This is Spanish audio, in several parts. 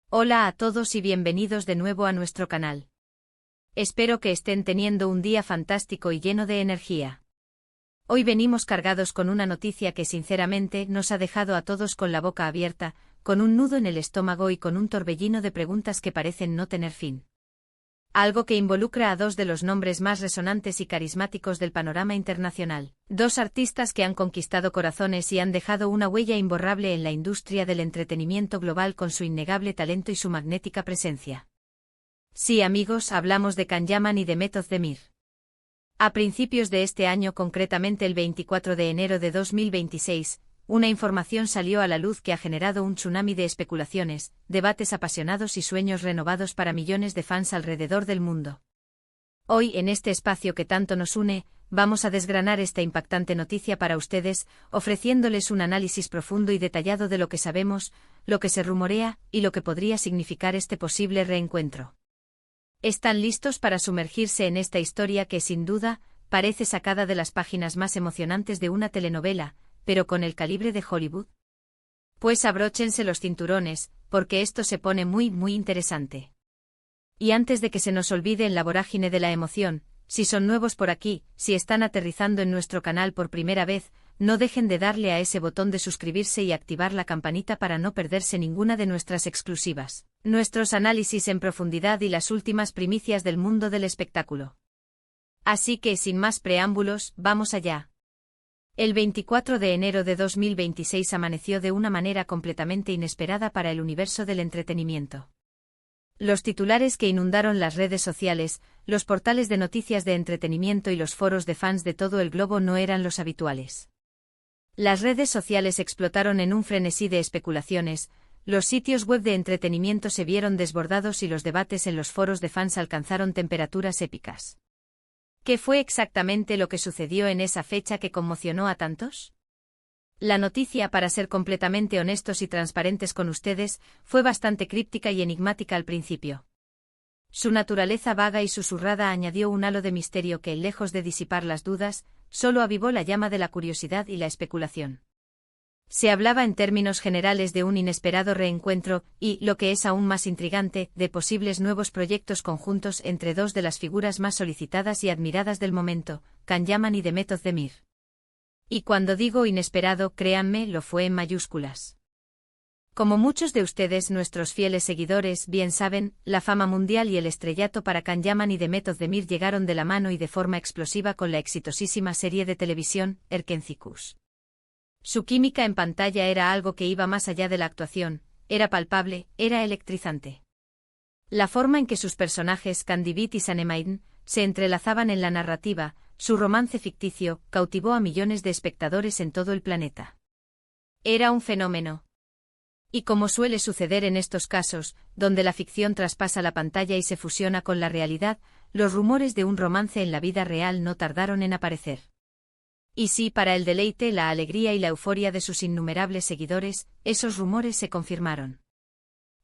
Hola a todos y bienvenidos de nuevo a nuestro canal. Espero que estén teniendo un día fantástico y lleno de energía. Hoy venimos cargados con una noticia que sinceramente nos ha dejado a todos con la boca abierta, con un nudo en el estómago y con un torbellino de preguntas que parecen no tener fin. Algo que involucra a dos de los nombres más resonantes y carismáticos del panorama internacional. Dos artistas que han conquistado corazones y han dejado una huella imborrable en la industria del entretenimiento global con su innegable talento y su magnética presencia. Sí, amigos, hablamos de Can Yaman y de Method Demir. A principios de este año, concretamente el 24 de enero de 2026, una información salió a la luz que ha generado un tsunami de especulaciones, debates apasionados y sueños renovados para millones de fans alrededor del mundo. Hoy, en este espacio que tanto nos une, vamos a desgranar esta impactante noticia para ustedes, ofreciéndoles un análisis profundo y detallado de lo que sabemos, lo que se rumorea y lo que podría significar este posible reencuentro. ¿Están listos para sumergirse en esta historia que, sin duda, parece sacada de las páginas más emocionantes de una telenovela, pero con el calibre de Hollywood? Pues abróchense los cinturones, porque esto se pone muy interesante. Y antes de que se nos olvide en la vorágine de la emoción, si son nuevos por aquí, si están aterrizando en nuestro canal por primera vez, no dejen de darle a ese botón de suscribirse y activar la campanita para no perderse ninguna de nuestras exclusivas, nuestros análisis en profundidad y las últimas primicias del mundo del espectáculo. Así que, sin más preámbulos, vamos allá. El 24 de enero de 2026 amaneció de una manera completamente inesperada para el universo del entretenimiento. Los titulares que inundaron las redes sociales, los portales de noticias de entretenimiento y los foros de fans de todo el globo no eran los habituales. Las redes sociales explotaron en un frenesí de especulaciones, los sitios web de entretenimiento se vieron desbordados y los debates en los foros de fans alcanzaron temperaturas épicas. ¿Qué fue exactamente lo que sucedió en esa fecha que conmocionó a tantos? La noticia, para ser completamente honestos y transparentes con ustedes, fue bastante críptica y enigmática al principio. Su naturaleza vaga y susurrada añadió un halo de misterio que, lejos de disipar las dudas, solo avivó la llama de la curiosidad y la especulación. Se hablaba en términos generales de un inesperado reencuentro y, lo que es aún más intrigante, de posibles nuevos proyectos conjuntos entre dos de las figuras más solicitadas y admiradas del momento, Can Yaman y Method Demir. Y cuando digo inesperado, créanme, lo fue en mayúsculas. Como muchos de ustedes, nuestros fieles seguidores, bien saben, la fama mundial y el estrellato para Can Yaman y Method Demir llegaron de la mano y de forma explosiva con la exitosísima serie de televisión, Erkencikus. Su química en pantalla era algo que iba más allá de la actuación, era palpable, era electrizante. La forma en que sus personajes, Candibit y Sanemaiden, se entrelazaban en la narrativa, su romance ficticio, cautivó a millones de espectadores en todo el planeta. Era un fenómeno. Y como suele suceder en estos casos, donde la ficción traspasa la pantalla y se fusiona con la realidad, los rumores de un romance en la vida real no tardaron en aparecer. Y sí, para el deleite, la alegría y la euforia de sus innumerables seguidores, esos rumores se confirmaron.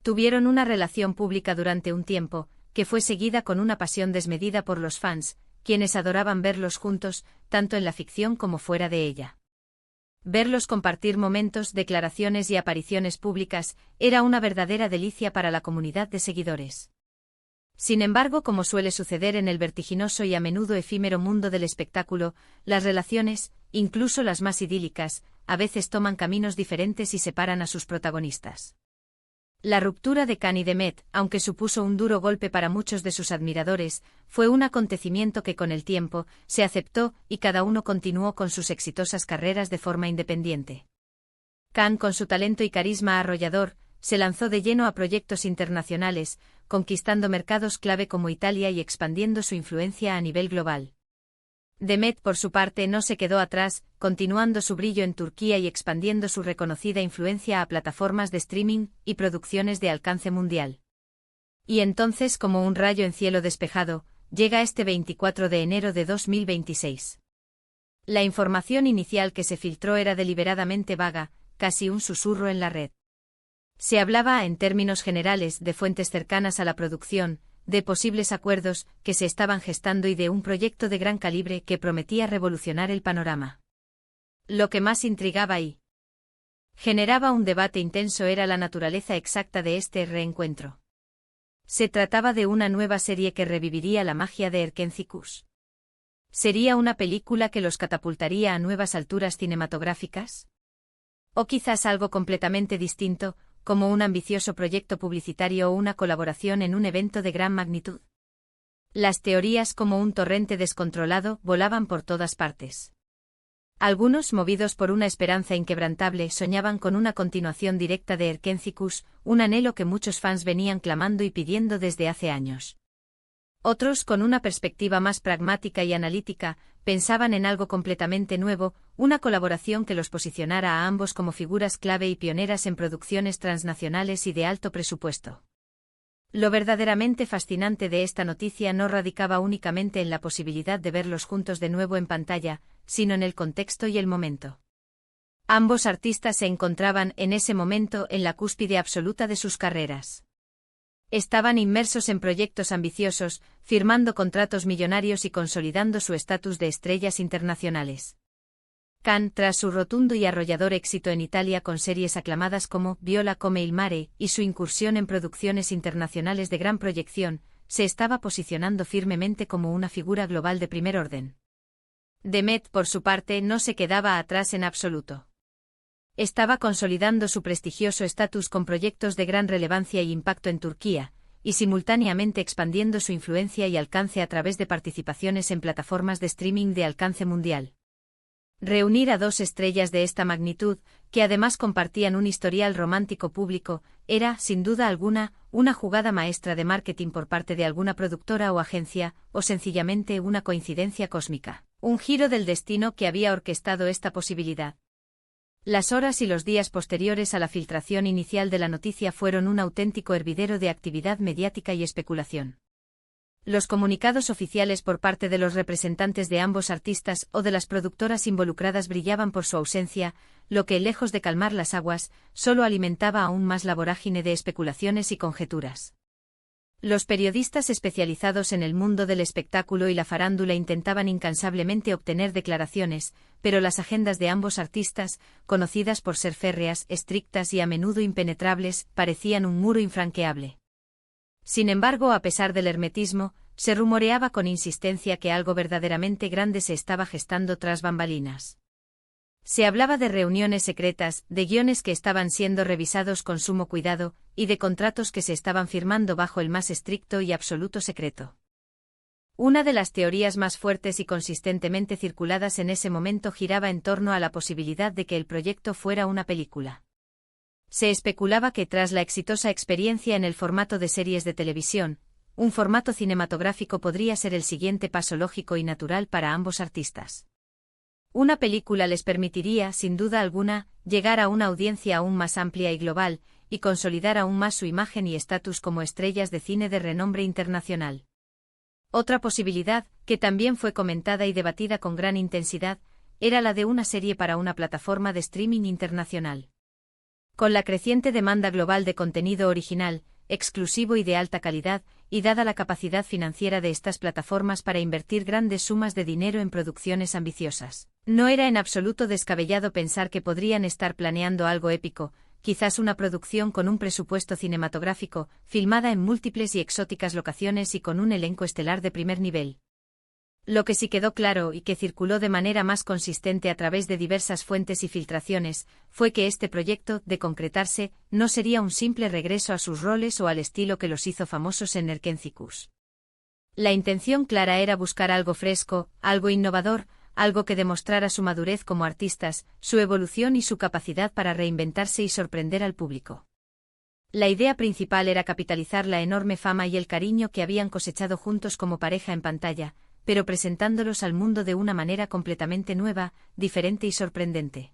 Tuvieron una relación pública durante un tiempo, que fue seguida con una pasión desmedida por los fans, quienes adoraban verlos juntos, tanto en la ficción como fuera de ella. Verlos compartir momentos, declaraciones y apariciones públicas, era una verdadera delicia para la comunidad de seguidores. Sin embargo, como suele suceder en el vertiginoso y a menudo efímero mundo del espectáculo, las relaciones, incluso las más idílicas, a veces toman caminos diferentes y separan a sus protagonistas. La ruptura de Can y Method, aunque supuso un duro golpe para muchos de sus admiradores, fue un acontecimiento que con el tiempo se aceptó y cada uno continuó con sus exitosas carreras de forma independiente. Can, con su talento y carisma arrollador, se lanzó de lleno a proyectos internacionales, conquistando mercados clave como Italia y expandiendo su influencia a nivel global. Method, por su parte, no se quedó atrás, continuando su brillo en Turquía y expandiendo su reconocida influencia a plataformas de streaming y producciones de alcance mundial. Y entonces, como un rayo en cielo despejado, llega este 24 de enero de 2026. La información inicial que se filtró era deliberadamente vaga, casi un susurro en la red. Se hablaba, en términos generales, de fuentes cercanas a la producción, de posibles acuerdos que se estaban gestando y de un proyecto de gran calibre que prometía revolucionar el panorama. Lo que más intrigaba y Generaba un debate intenso era la naturaleza exacta de este reencuentro. ¿Se trataba de una nueva serie que reviviría la magia de Erkenci-Kus? ¿Sería una película que los catapultaría a nuevas alturas cinematográficas? ¿O quizás algo completamente distinto, como un ambicioso proyecto publicitario o una colaboración en un evento de gran magnitud? Las teorías, como un torrente descontrolado, volaban por todas partes. Algunos, movidos por una esperanza inquebrantable, soñaban con una continuación directa de Erkenci-Kus, un anhelo que muchos fans venían clamando y pidiendo desde hace años. Otros, con una perspectiva más pragmática y analítica, pensaban en algo completamente nuevo, una colaboración que los posicionara a ambos como figuras clave y pioneras en producciones transnacionales y de alto presupuesto. Lo verdaderamente fascinante de esta noticia no radicaba únicamente en la posibilidad de verlos juntos de nuevo en pantalla, sino en el contexto y el momento. Ambos artistas se encontraban en ese momento en la cúspide absoluta de sus carreras. Estaban inmersos en proyectos ambiciosos, firmando contratos millonarios y consolidando su estatus de estrellas internacionales. Can, tras su rotundo y arrollador éxito en Italia con series aclamadas como Viola come il mare y su incursión en producciones internacionales de gran proyección, se estaba posicionando firmemente como una figura global de primer orden. Demet, por su parte, no se quedaba atrás en absoluto. Estaba consolidando su prestigioso estatus con proyectos de gran relevancia y impacto en Turquía, y simultáneamente expandiendo su influencia y alcance a través de participaciones en plataformas de streaming de alcance mundial. Reunir a dos estrellas de esta magnitud, que además compartían un historial romántico público, era, sin duda alguna, una jugada maestra de marketing por parte de alguna productora o agencia, o sencillamente una coincidencia cósmica, un giro del destino que había orquestado esta posibilidad. Las horas y los días posteriores a la filtración inicial de la noticia fueron un auténtico hervidero de actividad mediática y especulación. Los comunicados oficiales por parte de los representantes de ambos artistas o de las productoras involucradas brillaban por su ausencia, lo que, lejos de calmar las aguas, solo alimentaba aún más la vorágine de especulaciones y conjeturas. Los periodistas especializados en el mundo del espectáculo y la farándula intentaban incansablemente obtener declaraciones, pero las agendas de ambos artistas, conocidas por ser férreas, estrictas y a menudo impenetrables, parecían un muro infranqueable. Sin embargo, a pesar del hermetismo, se rumoreaba con insistencia que algo verdaderamente grande se estaba gestando tras bambalinas. Se hablaba de reuniones secretas, de guiones que estaban siendo revisados con sumo cuidado, y de contratos que se estaban firmando bajo el más estricto y absoluto secreto. Una de las teorías más fuertes y consistentemente circuladas en ese momento giraba en torno a la posibilidad de que el proyecto fuera una película. Se especulaba que tras la exitosa experiencia en el formato de series de televisión, un formato cinematográfico podría ser el siguiente paso lógico y natural para ambos artistas. Una película les permitiría, sin duda alguna, llegar a una audiencia aún más amplia y global, y consolidar aún más su imagen y estatus como estrellas de cine de renombre internacional. Otra posibilidad, que también fue comentada y debatida con gran intensidad, era la de una serie para una plataforma de streaming internacional. Con la creciente demanda global de contenido original, exclusivo y de alta calidad, y dada la capacidad financiera de estas plataformas para invertir grandes sumas de dinero en producciones ambiciosas, no era en absoluto descabellado pensar que podrían estar planeando algo épico, quizás una producción con un presupuesto cinematográfico, filmada en múltiples y exóticas locaciones y con un elenco estelar de primer nivel. Lo que sí quedó claro y que circuló de manera más consistente a través de diversas fuentes y filtraciones, fue que este proyecto, de concretarse, no sería un simple regreso a sus roles o al estilo que los hizo famosos en Erkenci-Kus. La intención clara era buscar algo fresco, algo innovador, algo que demostrara su madurez como artistas, su evolución y su capacidad para reinventarse y sorprender al público. La idea principal era capitalizar la enorme fama y el cariño que habían cosechado juntos como pareja en pantalla, pero presentándolos al mundo de una manera completamente nueva, diferente y sorprendente.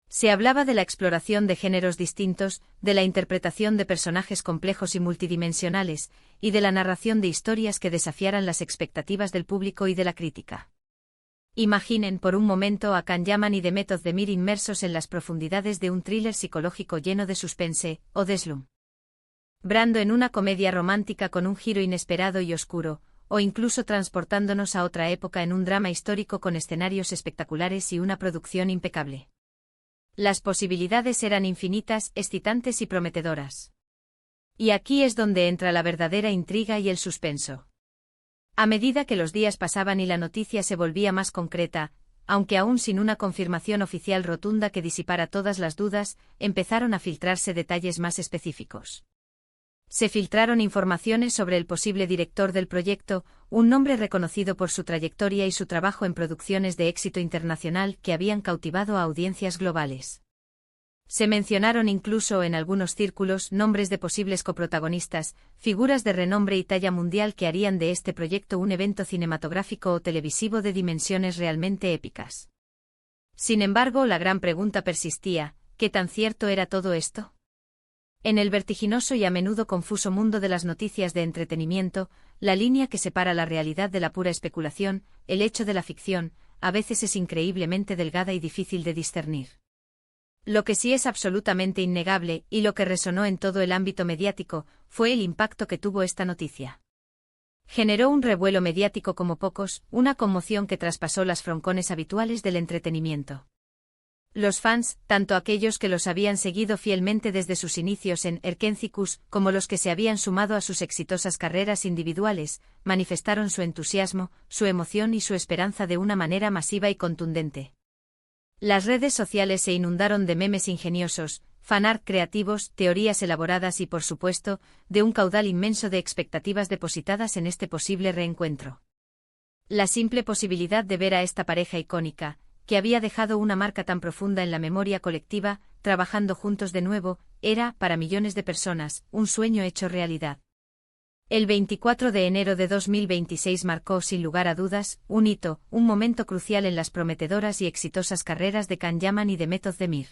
Se hablaba de la exploración de géneros distintos, de la interpretación de personajes complejos y multidimensionales, y de la narración de historias que desafiaran las expectativas del público y de la crítica. Imaginen por un momento a Can Yaman y Demet Özdemir inmersos en las profundidades de un thriller psicológico lleno de suspense, o de slump. Brando en una comedia romántica con un giro inesperado y oscuro, o incluso transportándonos a otra época en un drama histórico con escenarios espectaculares y una producción impecable. Las posibilidades eran infinitas, excitantes y prometedoras. Y aquí es donde entra la verdadera intriga y el suspenso. A medida que los días pasaban y la noticia se volvía más concreta, aunque aún sin una confirmación oficial rotunda que disipara todas las dudas, empezaron a filtrarse detalles más específicos. Se filtraron informaciones sobre el posible director del proyecto, un nombre reconocido por su trayectoria y su trabajo en producciones de éxito internacional que habían cautivado a audiencias globales. Se mencionaron incluso en algunos círculos nombres de posibles coprotagonistas, figuras de renombre y talla mundial que harían de este proyecto un evento cinematográfico o televisivo de dimensiones realmente épicas. Sin embargo, la gran pregunta persistía: ¿qué tan cierto era todo esto? En el vertiginoso y a menudo confuso mundo de las noticias de entretenimiento, la línea que separa la realidad de la pura especulación, el hecho de la ficción, a veces es increíblemente delgada y difícil de discernir. Lo que sí es absolutamente innegable, y lo que resonó en todo el ámbito mediático, fue el impacto que tuvo esta noticia. Generó un revuelo mediático como pocos, una conmoción que traspasó las froncones habituales del entretenimiento. Los fans, tanto aquellos que los habían seguido fielmente desde sus inicios en Erkencikus, como los que se habían sumado a sus exitosas carreras individuales, manifestaron su entusiasmo, su emoción y su esperanza de una manera masiva y contundente. Las redes sociales se inundaron de memes ingeniosos, fanart creativos, teorías elaboradas y, por supuesto, de un caudal inmenso de expectativas depositadas en este posible reencuentro. La simple posibilidad de ver a esta pareja icónica, que había dejado una marca tan profunda en la memoria colectiva, trabajando juntos de nuevo, era, para millones de personas, un sueño hecho realidad. El 24 de enero de 2026 marcó, sin lugar a dudas, un hito, un momento crucial en las prometedoras y exitosas carreras de Can Yaman y de Method Demir.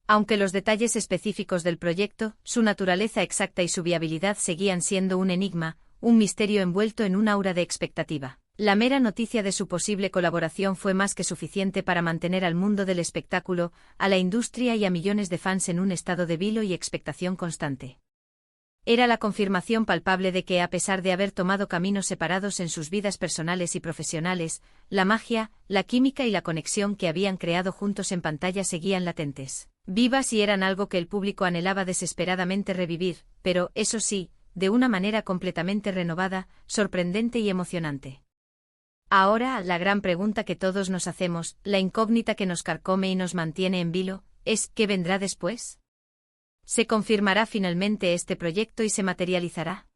Aunque los detalles específicos del proyecto, su naturaleza exacta y su viabilidad seguían siendo un enigma, un misterio envuelto en un aura de expectativa, la mera noticia de su posible colaboración fue más que suficiente para mantener al mundo del espectáculo, a la industria y a millones de fans en un estado de vilo y expectación constante. Era la confirmación palpable de que, a pesar de haber tomado caminos separados en sus vidas personales y profesionales, la magia, la química y la conexión que habían creado juntos en pantalla seguían latentes, vivas y eran algo que el público anhelaba desesperadamente revivir, pero, eso sí, de una manera completamente renovada, sorprendente y emocionante. Ahora, la gran pregunta que todos nos hacemos, la incógnita que nos carcome y nos mantiene en vilo, es ¿qué vendrá después? ¿Se confirmará finalmente este proyecto y se materializará?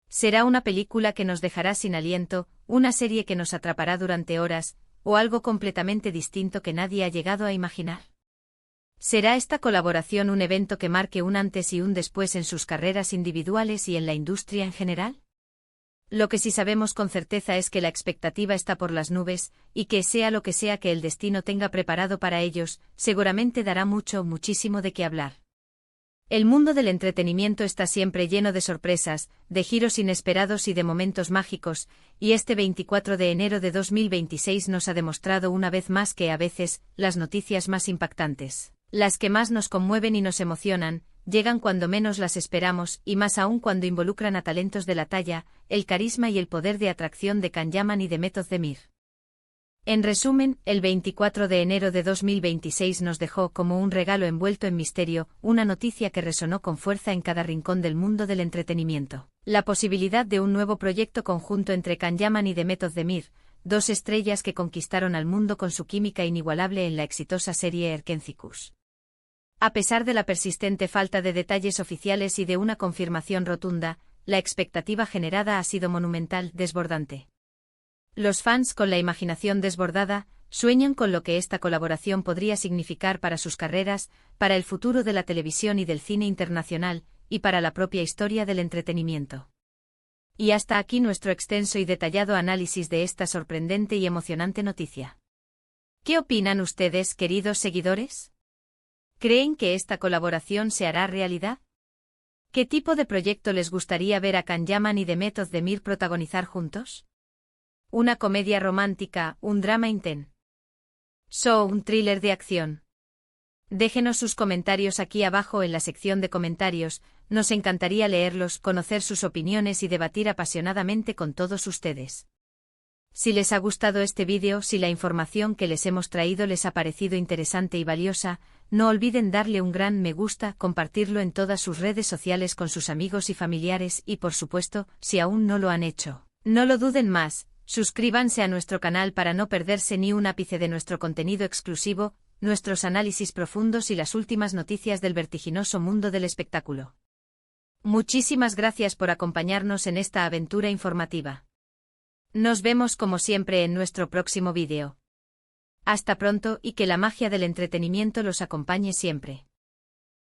¿Será una película que nos dejará sin aliento, una serie que nos atrapará durante horas, o algo completamente distinto que nadie ha llegado a imaginar? ¿Será esta colaboración un evento que marque un antes y un después en sus carreras individuales y en la industria en general? Lo que sí sabemos con certeza es que la expectativa está por las nubes, y que sea lo que sea que el destino tenga preparado para ellos, seguramente dará muchísimo de qué hablar. El mundo del entretenimiento está siempre lleno de sorpresas, de giros inesperados y de momentos mágicos, y este 24 de enero de 2026 nos ha demostrado una vez más que a veces, las noticias más impactantes, las que más nos conmueven y nos emocionan, llegan cuando menos las esperamos y más aún cuando involucran a talentos de la talla, el carisma y el poder de atracción de Can Yaman y de Method Demir. En resumen, el 24 de enero de 2026 nos dejó como un regalo envuelto en misterio, una noticia que resonó con fuerza en cada rincón del mundo del entretenimiento. La posibilidad de un nuevo proyecto conjunto entre Can Yaman y de Method Demir, dos estrellas que conquistaron al mundo con su química inigualable en la exitosa serie Erkencikus. A pesar de la persistente falta de detalles oficiales y de una confirmación rotunda, la expectativa generada ha sido monumental, desbordante. Los fans, con la imaginación desbordada, sueñan con lo que esta colaboración podría significar para sus carreras, para el futuro de la televisión y del cine internacional, y para la propia historia del entretenimiento. Y hasta aquí nuestro extenso y detallado análisis de esta sorprendente y emocionante noticia. ¿Qué opinan ustedes, queridos seguidores? ¿Creen que esta colaboración se hará realidad? ¿Qué tipo de proyecto les gustaría ver a Can Yaman y de Method Demir protagonizar juntos? ¿Una comedia romántica, un drama intenso, un thriller de acción? Déjenos sus comentarios aquí abajo en la sección de comentarios, nos encantaría leerlos, conocer sus opiniones y debatir apasionadamente con todos ustedes. Si les ha gustado este vídeo, si la información que les hemos traído les ha parecido interesante y valiosa, no olviden darle un gran me gusta, compartirlo en todas sus redes sociales con sus amigos y familiares y por supuesto, si aún no lo han hecho, no lo duden más, suscríbanse a nuestro canal para no perderse ni un ápice de nuestro contenido exclusivo, nuestros análisis profundos y las últimas noticias del vertiginoso mundo del espectáculo. Muchísimas gracias por acompañarnos en esta aventura informativa. Nos vemos como siempre en nuestro próximo vídeo. Hasta pronto y que la magia del entretenimiento los acompañe siempre.